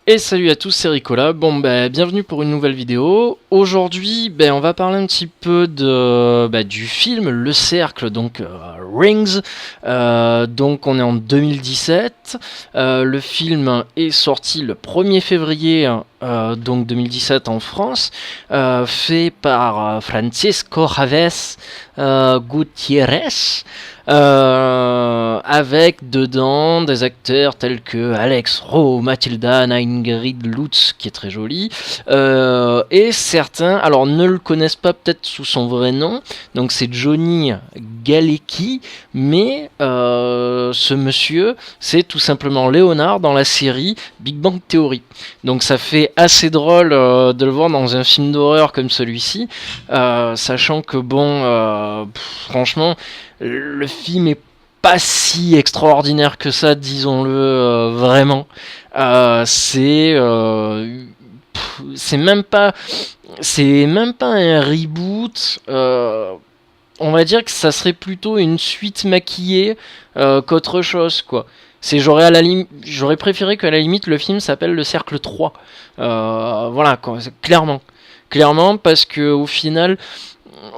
Et salut à tous, c'est Ricola. Bon, bienvenue pour une nouvelle vidéo. Aujourd'hui, on va parler un petit peu du film Le Cercle, donc Rings. Donc, on est en 2017. Le film est sorti le 1er février, donc 2017 en France, fait par Francisco Javier Gutiérrez. Avec dedans des acteurs tels que Alex Rowe, Mathilda Ingrid Lutz, qui est très jolie, et certains, alors ne le connaissent pas peut-être sous son vrai nom, donc c'est Johnny Galecki, mais ce monsieur, c'est tout simplement Léonard dans la série Big Bang Theory. Donc ça fait assez drôle de le voir dans un film d'horreur comme celui-ci, sachant que franchement, le film est pas si extraordinaire que ça, disons-le vraiment. C'est même pas un reboot. On va dire que ça serait plutôt une suite maquillée qu'autre chose, quoi. J'aurais préféré qu'à la limite le film s'appelle Le Cercle 3. Voilà, quoi, clairement, parce que au final,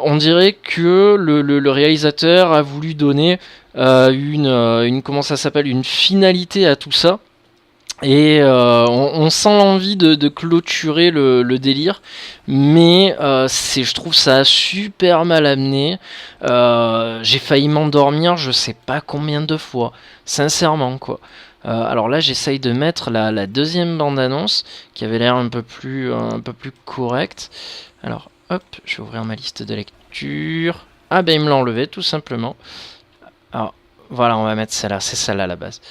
on dirait que le réalisateur a voulu donner une finalité à tout ça. Et on sent l'envie de clôturer le délire, mais je trouve ça super mal amené. J'ai failli m'endormir, je sais pas combien de fois, sincèrement, quoi. Alors là, j'essaye de mettre la deuxième bande-annonce qui avait l'air un peu plus correcte. Alors, hop, je vais ouvrir ma liste de lecture. Ah il me l'a enlevé, tout simplement. Alors, voilà, on va mettre celle-là, c'est celle-là à la base.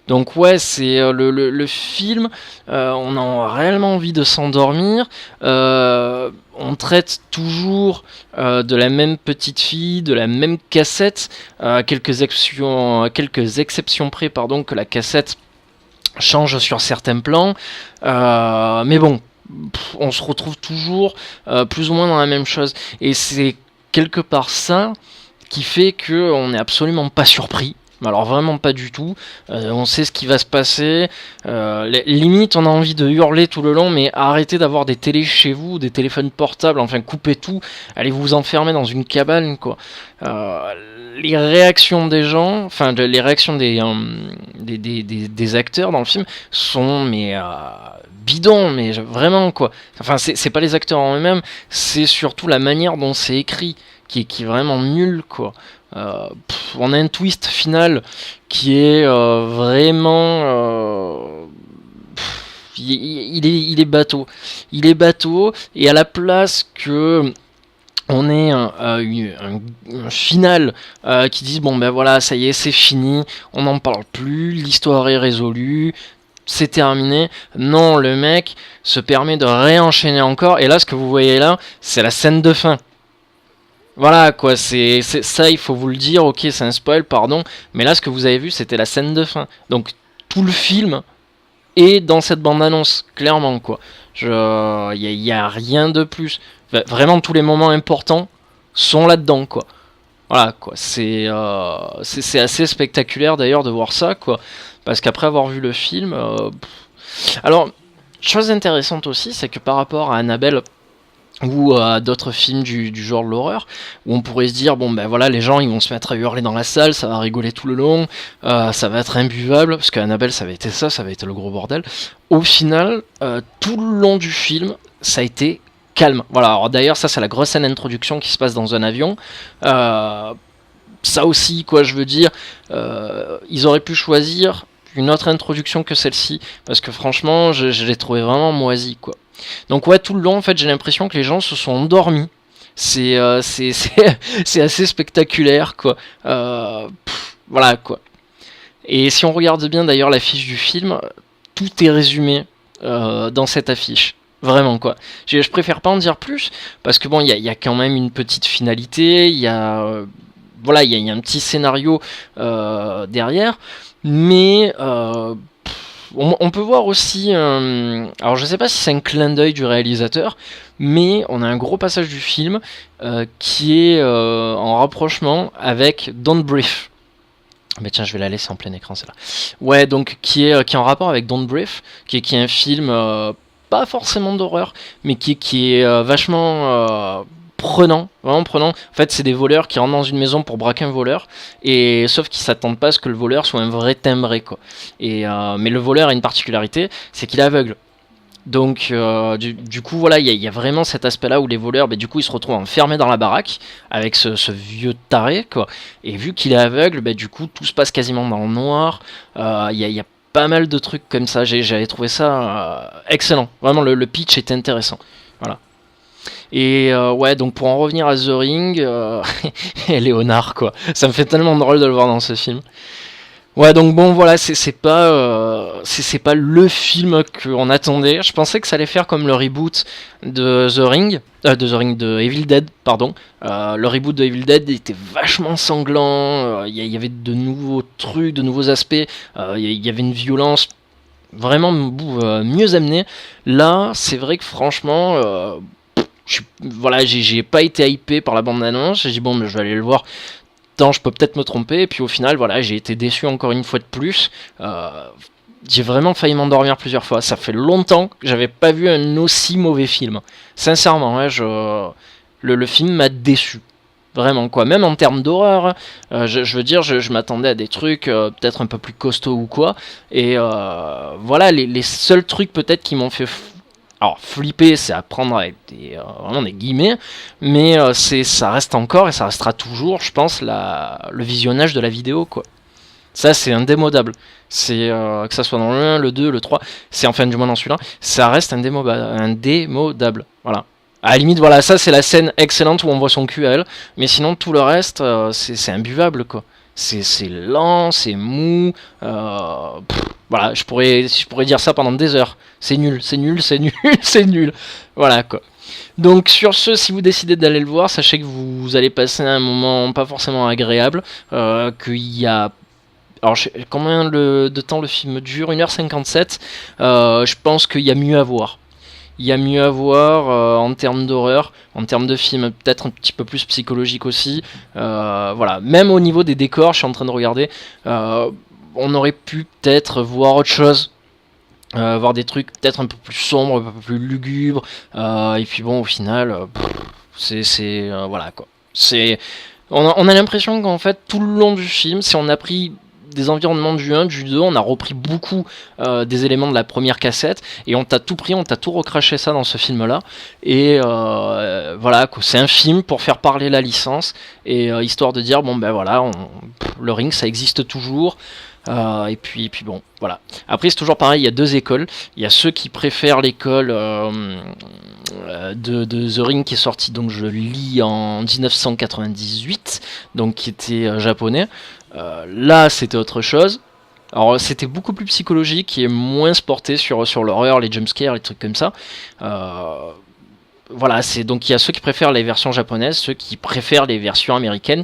Donc ouais, c'est le film, on a réellement envie de s'endormir. On traite toujours de la même petite fille, de la même cassette, quelques exceptions près, que la cassette change sur certains plans. Mais bon, on se retrouve toujours plus ou moins dans la même chose. Et c'est quelque part ça qui fait qu'on n'est absolument pas surpris. Alors vraiment pas du tout, on sait ce qui va se passer, limite on a envie de hurler tout le long, mais arrêtez d'avoir des télés chez vous, des téléphones portables, enfin coupez tout, allez vous enfermer dans une cabane, quoi. Les réactions des gens, enfin les réactions des acteurs dans le film sont bidons, mais vraiment, quoi. Enfin c'est pas les acteurs en eux-mêmes, c'est surtout la manière dont c'est écrit qui est vraiment nul, quoi. On a un twist final qui est vraiment il est bateau, et à la place que on ait un final qui dise voilà, ça y est, c'est fini, on n'en parle plus, l'histoire est résolue, c'est terminé. Non, le mec se permet de réenchaîner encore, et là ce que vous voyez là, c'est la scène de fin. Voilà, quoi, c'est ça, il faut vous le dire, ok, c'est un spoil, pardon, mais là ce que vous avez vu c'était la scène de fin. Donc tout le film est dans cette bande-annonce, clairement, quoi. Il y a rien de plus. Vraiment tous les moments importants sont là-dedans, quoi. Voilà, quoi, c'est assez spectaculaire d'ailleurs de voir ça, quoi, parce qu'après avoir vu le film... Alors, chose intéressante aussi, c'est que par rapport à Annabelle, ou à d'autres films du genre de l'horreur, où on pourrait se dire voilà, les gens ils vont se mettre à hurler dans la salle, ça va rigoler tout le long, ça va être imbuvable, parce qu'Annabelle ça va être ça, ça va être le gros bordel. Au final, tout le long du film, ça a été calme. Voilà, alors d'ailleurs ça c'est la grosse scène d'introduction qui se passe dans un avion. Ça aussi, quoi, je veux dire, ils auraient pu choisir une autre introduction que celle-ci, parce que franchement je l'ai trouvé vraiment moisi, quoi. Donc ouais, tout le long en fait j'ai l'impression que les gens se sont endormis. C'est assez spectaculaire, quoi. Voilà, quoi. Et si on regarde bien d'ailleurs l'affiche du film, tout est résumé dans cette affiche. Vraiment, quoi. Je préfère pas en dire plus, parce que il y a quand même une petite finalité, il y a voilà, il y a un petit scénario derrière, mais on peut voir aussi, alors je sais pas si c'est un clin d'œil du réalisateur, mais on a un gros passage du film qui est en rapprochement avec Don't Breathe. Mais tiens, je vais la laisser en plein écran, celle-là. Ouais, donc qui est en rapport avec Don't Breathe, qui est un film pas forcément d'horreur, mais qui est vachement prenant, vraiment prenant. En fait, c'est des voleurs qui rentrent dans une maison pour braquer un voleur, et sauf qu'ils s'attendent pas à ce que le voleur soit un vrai timbré, quoi. Mais le voleur a une particularité, c'est qu'il est aveugle. Donc du coup voilà, il y a vraiment cet aspect là où les voleurs, du coup ils se retrouvent enfermés dans la baraque avec ce vieux taré quoi. Et vu qu'il est aveugle, du coup tout se passe quasiment dans le noir. Il y a pas mal de trucs comme ça. J'avais trouvé ça excellent. Vraiment le pitch était intéressant. Voilà. Et ouais, donc pour en revenir à The Ring, et Léonard quoi. Ça me fait tellement drôle de le voir dans ce film. Ouais, donc bon, voilà, c'est pas le film qu'on attendait. Je pensais que ça allait faire comme le reboot de The Ring de Evil Dead, pardon. Le reboot de Evil Dead était vachement sanglant. Il y avait de nouveaux trucs, de nouveaux aspects. Il y avait une violence vraiment mieux amenée. Là, c'est vrai que franchement, voilà, j'ai pas été hypé par la bande annonce. J'ai dit bon, mais je vais aller le voir. Je peux peut-être me tromper, et puis au final, voilà, j'ai été déçu encore une fois de plus. J'ai vraiment failli m'endormir plusieurs fois. Ça fait longtemps que j'avais pas vu un aussi mauvais film. Sincèrement, hein, le film m'a déçu. Vraiment, quoi. Même en termes d'horreur, je veux dire, je m'attendais à des trucs peut-être un peu plus costauds ou quoi. Et voilà, les seuls trucs peut-être qui m'ont fait alors flipper, c'est à prendre avec vraiment des guillemets, mais ça reste encore et ça restera toujours, je pense, le visionnage de la vidéo, quoi. Ça, c'est indémodable. C'est que ça soit dans le 1, le 2, le 3, c'est enfin du moins dans celui-là, ça reste indémodable. Voilà. À la limite, voilà, ça c'est la scène excellente où on voit son cul à elle, mais sinon tout le reste, c'est imbuvable, quoi. C'est lent, c'est mou. Voilà, je pourrais dire ça pendant des heures. C'est nul, c'est nul, c'est nul, c'est nul. Voilà quoi. Donc sur ce, si vous décidez d'aller le voir, sachez que vous allez passer un moment pas forcément agréable. Qu'il y a... Alors combien de temps le film dure 1h57. Je pense qu'il y a mieux à voir. Il y a mieux à voir en termes d'horreur, en termes de film peut-être un petit peu plus psychologique aussi. Voilà, même au niveau des décors, je suis en train de regarder, on aurait pu peut-être voir autre chose. Voir des trucs peut-être un peu plus sombres, un peu plus lugubres. Et puis bon, au final, voilà quoi. On a l'impression qu'en fait, tout le long du film, si on a pris des environnements du 1, du 2, on a repris beaucoup des éléments de la première cassette et on t'a tout pris, on t'a tout recraché ça dans ce film là et voilà quoi, c'est un film pour faire parler la licence et histoire de dire bon ben voilà, le Ring ça existe toujours. Et puis bon, voilà. Après, c'est toujours pareil, il y a deux écoles. Il y a ceux qui préfèrent l'école de The Ring qui est sorti, donc je lis en 1998, donc qui était japonais. Là, c'était autre chose. Alors, c'était beaucoup plus psychologique et moins sporté sur l'horreur, les jumpscares, les trucs comme ça. Voilà, donc il y a ceux qui préfèrent les versions japonaises, ceux qui préfèrent les versions américaines.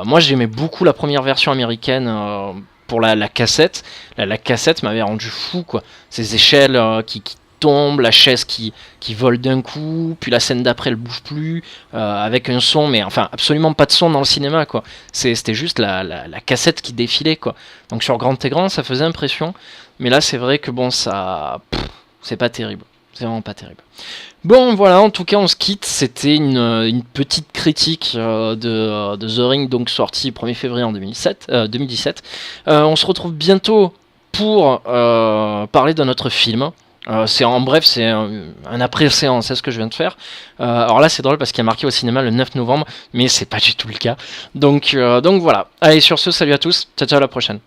Moi, j'aimais beaucoup la première version américaine. Pour la cassette, la cassette m'avait rendu fou quoi. Ces échelles qui tombent, la chaise qui vole d'un coup, puis la scène d'après elle bouge plus, avec un son, mais enfin absolument pas de son dans le cinéma quoi. C'était juste la cassette qui défilait quoi. Donc sur grand écran ça faisait impression, mais là c'est vrai que bon c'est pas terrible. C'est vraiment pas terrible. Bon voilà, en tout cas on se quitte, c'était une petite critique de The Ring, donc sorti 1er février en 2017. On se retrouve bientôt pour parler de notre film. C'est un après-séance, c'est ce que je viens de faire. Alors là c'est drôle parce qu'il y a marqué au cinéma le 9 novembre, mais c'est pas du tout le cas. Donc voilà. Allez sur ce, salut à tous, ciao ciao à la prochaine.